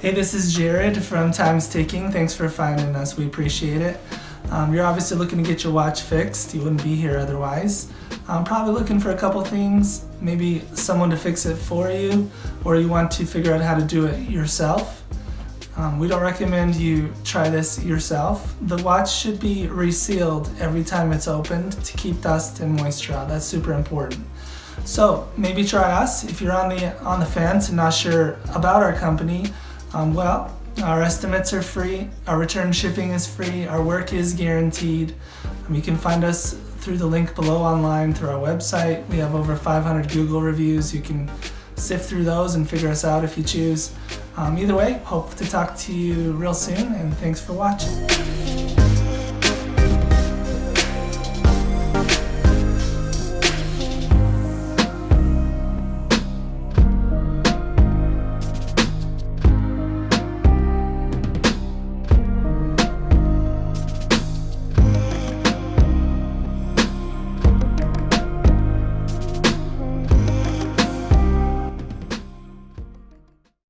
Hey, this is Jared from Time's Ticking. Thanks for finding us. We appreciate it. You're obviously looking to get your watch fixed. You wouldn't be here otherwise. Probably looking for a couple things, maybe someone to fix it for you, or you want to figure out how to do it yourself. We don't recommend you try this yourself. The watch should be resealed every time it's opened to keep dust and moisture out. That's super important. So maybe try us if you're on the fence and not sure about our company. Well, our estimates are free, our return shipping is free, our work is guaranteed. You can find us through the link below online through our website. We have over 500 Google reviews. You can sift through those and figure us out if you choose. Either way, hope to talk to you real soon, and thanks for watching.